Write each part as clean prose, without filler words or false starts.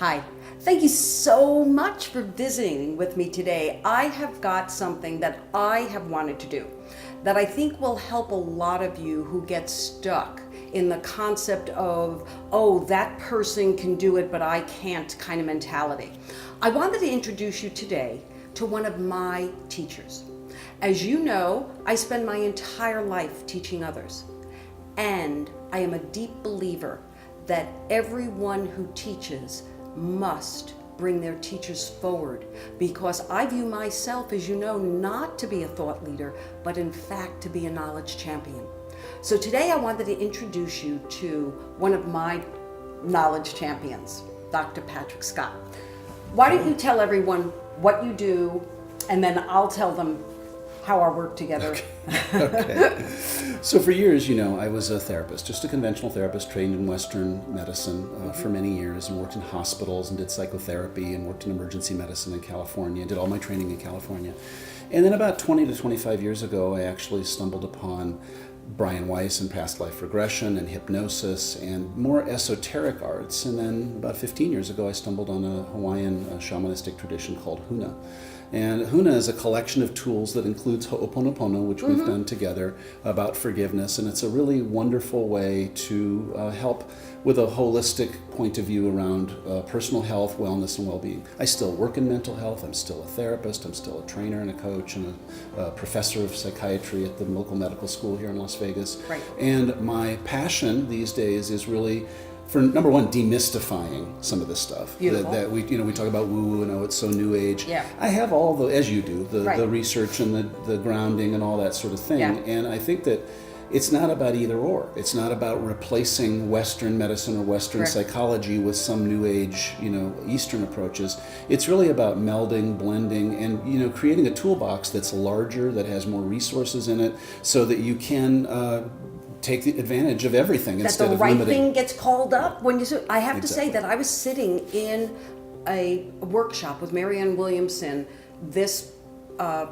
Hi, thank you so much for visiting with me today. I have got something that I have wanted to do that I think will help a lot of you who get stuck in the concept of, oh, that person can do it, but I can't kind of mentality. I wanted to introduce you today to one of my teachers. As you know, I spend my entire life teaching others, and I am a deep believer that everyone who teaches must bring their teachers forward, because I view myself, as you know, not to be a thought leader, but in fact to be a knowledge champion. So today I wanted to introduce you to one of my knowledge champions, Dr. Patrick Scott. Why don't you tell everyone what you do, and then I'll tell them how I work together. Okay. So for years, I was a therapist, just a conventional therapist trained in Western medicine for many years, and worked in hospitals and did psychotherapy and worked in emergency medicine in California, did all my training in California. And then about 20 to 25 years ago, I actually stumbled upon Brian Weiss and past life regression and hypnosis and more esoteric arts. And then about 15 years ago, I stumbled on a Hawaiian shamanistic tradition called Huna. And Huna is a collection of tools that includes Ho'oponopono, which we've done together, about forgiveness. And it's a really wonderful way to help with a holistic point of view around personal health, wellness, and well-being. I still work in mental health. I'm still a therapist. I'm still a trainer and a coach and a professor of psychiatry at the local medical school here in Las Vegas. Right. And my passion these days is really for, number one, demystifying some of this stuff. Beautiful. That we talk about woo-woo and it's so new age. Yeah. I have all the, as you do, the Right. research and the grounding and all that sort of thing. Yeah. And I think that it's not about either or. It's not about replacing Western medicine or Western Correct. psychology with some new age, Eastern approaches. It's really about melding, blending, and creating a toolbox that's larger, that has more resources in it, so that you can take the advantage of everything That instead the of right limiting. thing gets called up when you. I have to say Exactly. that I was sitting in a workshop with Marianne Williamson this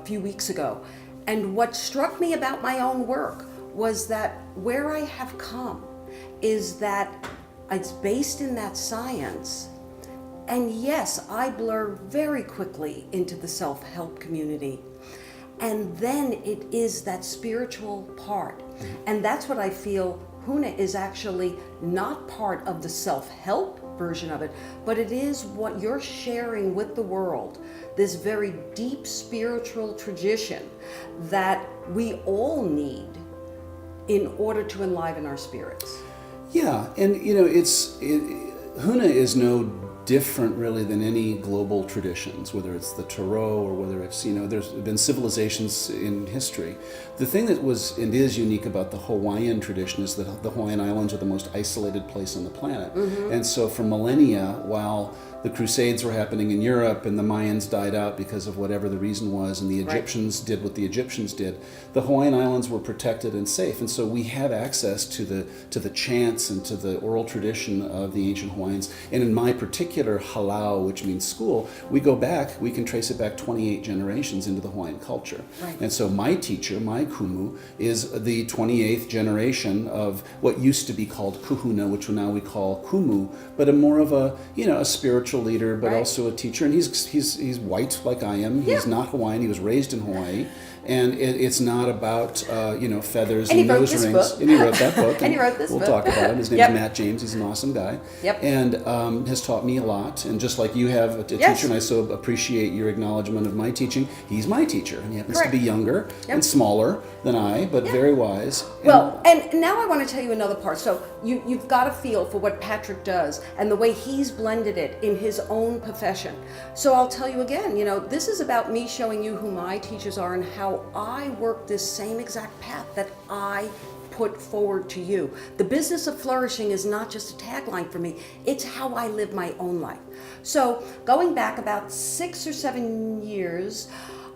few weeks ago, and what struck me about my own work was that where I have come is that it's based in that science. And yes, I blur very quickly into the self-help community. And then it is that spiritual part. And that's what I feel Huna is actually not part of the self-help version of it, but it is what you're sharing with the world, this very deep spiritual tradition that we all need in order to enliven our spirits. Yeah, and Huna is no different really than any global traditions, whether it's the Tarot or whether it's, there's been civilizations in history. The thing that was and is unique about the Hawaiian tradition is that the Hawaiian Islands are the most isolated place on the planet. And so for millennia, while the Crusades were happening in Europe and the Mayans died out because of whatever the reason was, and the Egyptians did what the Egyptians did, the Hawaiian Islands were protected and safe. And so we have access to the chants and to the oral tradition of the ancient Hawaiians. And in my particular halau, which means school, we can trace it back 28 generations into the Hawaiian culture. Right. And so my teacher, my kumu, is the 28th generation of what used to be called kuhuna, which now we call kumu, but a more of a spiritual leader, but Right. also a teacher. And he's white like I am. He's not Hawaiian. He was raised in Hawaii. And it's not about feathers and, he wrote nose this rings. book. And he wrote that book. And he wrote this we'll book. talk about it. His name Yep. is Matt James. He's an awesome guy. Yep. And has taught me a lot. And just like you have a Yes. teacher, and I so appreciate your acknowledgement of my teaching, he's my teacher. And he happens Correct. to be younger Yep. and smaller than I, but very wise. Well, and now I want to tell you another part. So you've got a feel for what Patrick does and the way he's blended it in his own profession. So I'll tell you again, this is about me showing you who my teachers are and how I work this same exact path that I put forward to you. The business of flourishing is not just a tagline for me, it's how I live my own life. So going back about 6 or 7 years,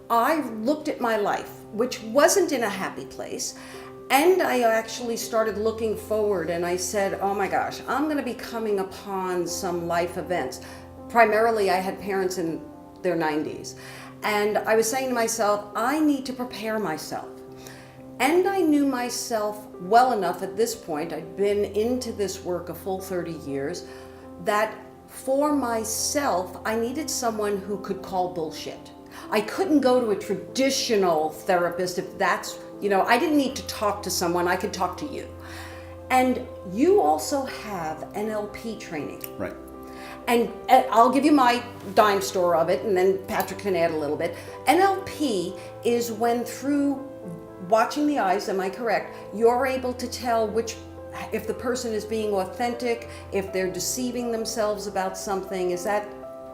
I looked at my life, which wasn't in a happy place, and I actually started looking forward, and I said, oh my gosh, I'm going to be coming upon some life events. Primarily, I had parents in their 90s, and I was saying to myself, I need to prepare myself. And I knew myself well enough at this point, I'd been into this work a full 30 years, that for myself, I needed someone who could call bullshit. I couldn't go to a traditional therapist if that's, I didn't need to talk to someone, I could talk to you. And you also have NLP training. Right. And I'll give you my dime store of it, and then Patrick can add a little bit. NLP is when, through watching the eyes, am I correct, you're able to tell if the person is being authentic, if they're deceiving themselves about something.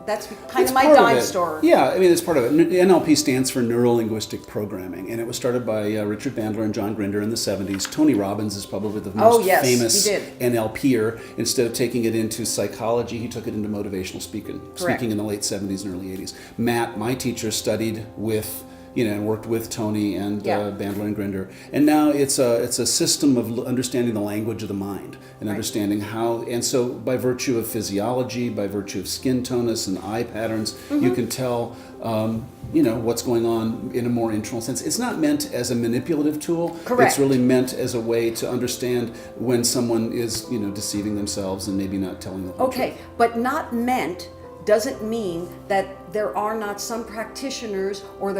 That's kind of my dime store. Yeah, I mean, it's part of it. NLP stands for Neuro-Linguistic Programming, and it was started by Richard Bandler and John Grinder in the 70s. Tony Robbins is probably the most famous NLPer. Instead of taking it into psychology, he took it into motivational speaking in the late 70s and early 80s. Matt, my teacher, studied with and worked with Tony and Bandler and Grinder. And now it's a system of understanding the language of the mind and understanding how, and so by virtue of physiology, by virtue of skin tonus and eye patterns, you can tell, what's going on in a more internal sense. It's not meant as a manipulative tool. Correct. It's really meant as a way to understand when someone is, deceiving themselves and maybe not telling the whole truth. Okay, but not meant doesn't mean that there are not some practitioners, or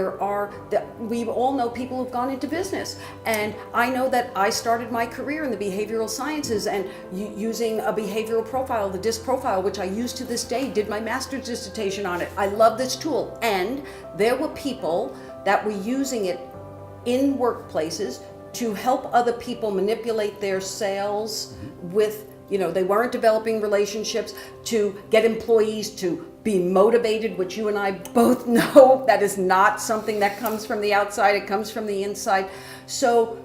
we all know people who've gone into business. And I know that I started my career in the behavioral sciences and using a behavioral profile, the DISC profile, which I use to this day, did my master's dissertation on it. I love this tool. And there were people that were using it in workplaces to help other people manipulate their sales with, they weren't developing relationships, to get employees to be motivated, which you and I both know that is not something that comes from the outside, it comes from the inside. So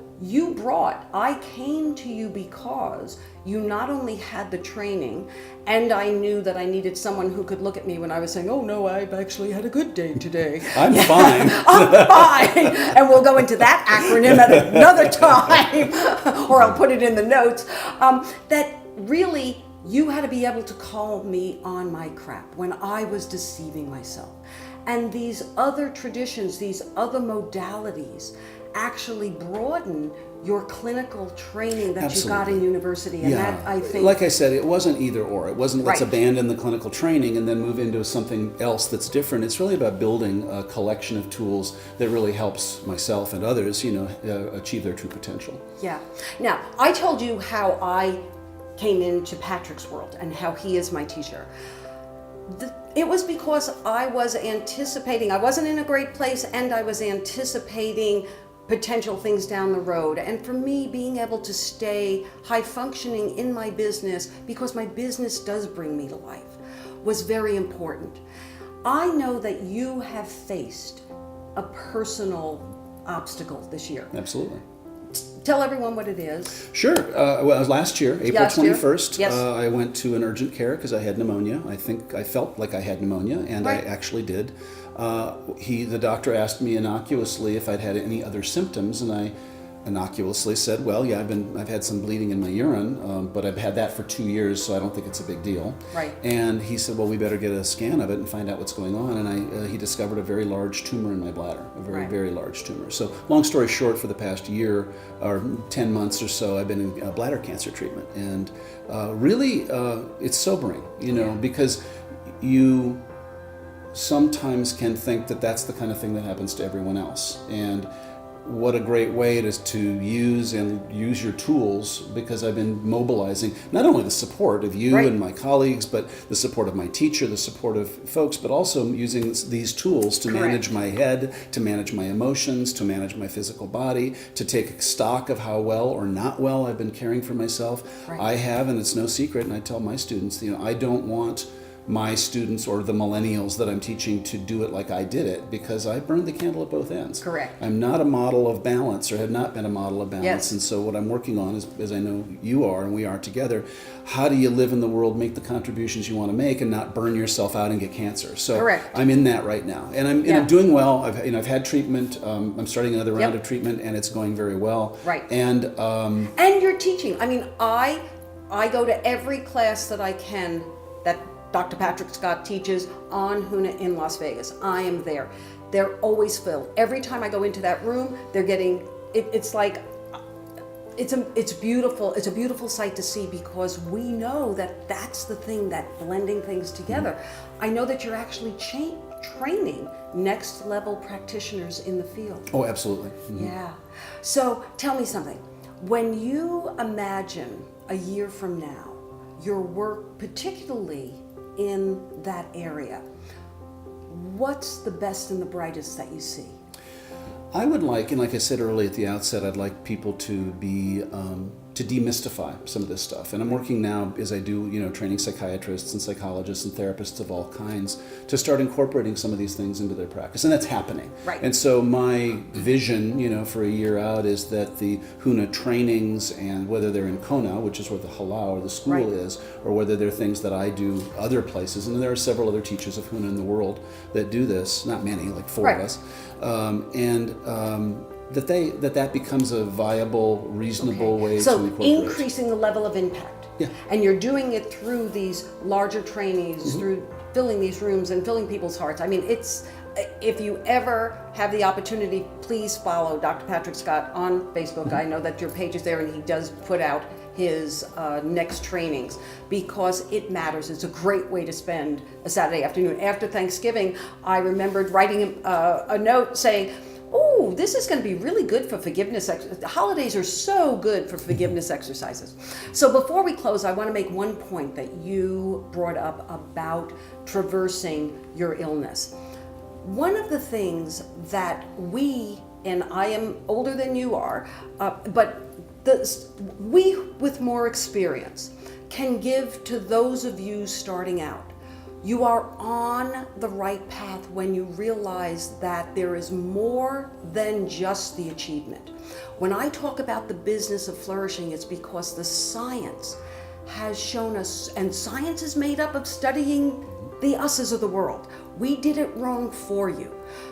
I came to you because you not only had the training, and I knew that I needed someone who could look at me when I was saying, oh no, I've actually had a good day today. I'm fine. I'm fine. And we'll go into that acronym at another time, or I'll put it in the notes. That really, you had to be able to call me on my crap when I was deceiving myself. And these other traditions, these other modalities actually broaden your clinical training that you got in university. And that, I think, like I said, it wasn't either or. It wasn't let's abandon the clinical training and then move into something else that's different. It's really about building a collection of tools that really helps myself and others, achieve their true potential. Yeah. Now, I told you how I came into Patrick's world and how he is my teacher. It was because I was anticipating, I wasn't in a great place, and I was anticipating potential things down the road. And for me, being able to stay high functioning in my business, because my business does bring me to life, was very important. I know that you have faced a personal obstacle this year. Absolutely. Tell everyone what it is. Sure. Well, it was last year, April 21st. Yes. I went to an urgent care because I had pneumonia. I felt like I had pneumonia, and I actually did. The doctor asked me innocuously if I'd had any other symptoms, and I innocuously said, well, yeah, I've had some bleeding in my urine, but I've had that for 2 years, so I don't think it's a big deal. Right. And he said, well, we better get a scan of it and find out what's going on. And he discovered a very large tumor in my bladder, a very, very large tumor. So long story short, for the past year or 10 months or so, I've been in bladder cancer treatment. And really, it's sobering, because you sometimes can think that that's the kind of thing that happens to everyone else. And what a great way it is to use your tools, because I've been mobilizing not only the support of you and my colleagues, but the support of my teacher, the support of folks, but also using these tools to manage my head, to manage my emotions, to manage my physical body, to take stock of how well or not well I've been caring for myself. I have, and it's no secret, and I tell my students, I don't want my students or the millennials that I'm teaching to do it like I did it, because I burned the candle at both ends. Correct. I'm not a model of balance, or have not been a model of balance. Yes. And so what I'm working on is, as I know you are and we are together, how do you live in the world, make the contributions you want to make, and not burn yourself out and get cancer? So I'm in that right now, and I'm doing well. I've had treatment. I'm starting another round of treatment, and it's going very well. Right. And you're teaching. I mean, I go to every class that I can that Dr. Patrick Scott teaches on HUNA in Las Vegas. I am there. They're always filled. Every time I go into that room, they're getting, it's like, it's beautiful. It's a beautiful sight to see, because we know that that's the thing, that blending things together. I know that you're actually training next level practitioners in the field. Oh, absolutely. Yeah. So tell me something. When you imagine a year from now, your work, particularly in that area, what's the best and the brightest that you see? I would like, and like I said early at the outset, I'd like people to be to demystify some of this stuff. And I'm working now, as I do, training psychiatrists and psychologists and therapists of all kinds to start incorporating some of these things into their practice, and that's happening. Right. And so my vision, for a year out, is that the Huna trainings, and whether they're in Kona, which is where the halau or the school Right. is, or whether they're things that I do other places, and there are several other teachers of Huna in the world that do this, not many, like 4 Right. of us, that becomes a viable, reasonable way to So incorporate. increasing the level of impact. Yeah. And you're doing it through these larger trainings, through filling these rooms and filling people's hearts. I mean, if you ever have the opportunity, please follow Dr. Patrick Scott on Facebook. I know that your page is there, and he does put out his next trainings, because it matters. It's a great way to spend a Saturday afternoon. After Thanksgiving, I remembered writing him a note saying, "Oh, this is going to be really good for forgiveness. The holidays are so good for forgiveness exercises." So before we close, I want to make one point that you brought up about traversing your illness. One of the things that we, and I am older than you are, but we with more experience can give to those of you starting out. You are on the right path when you realize that there is more than just the achievement. When I talk about the business of flourishing, it's because the science has shown us, and science is made up of studying the us's of the world. We did it wrong for you.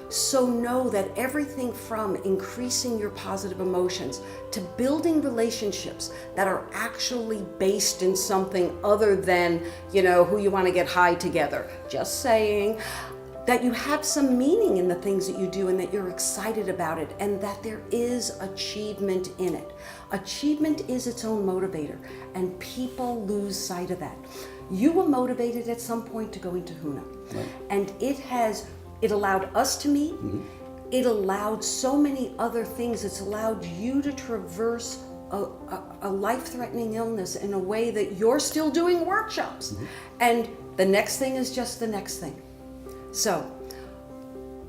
So know that everything from increasing your positive emotions to building relationships that are actually based in something other than, who you want to get high together. Just saying that you have some meaning in the things that you do, and that you're excited about it, and that there is achievement in it. Achievement is its own motivator, and people lose sight of that. You were motivated at some point to go into Huna, Right. and it allowed us to meet. It allowed so many other things. It's allowed you to traverse a life-threatening illness in a way that you're still doing workshops. And the next thing is just the next thing. So,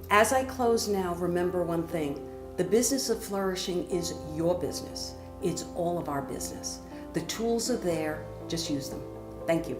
as I close now, remember one thing. The business of flourishing is your business. It's all of our business. The tools are there. Just use them. Thank you.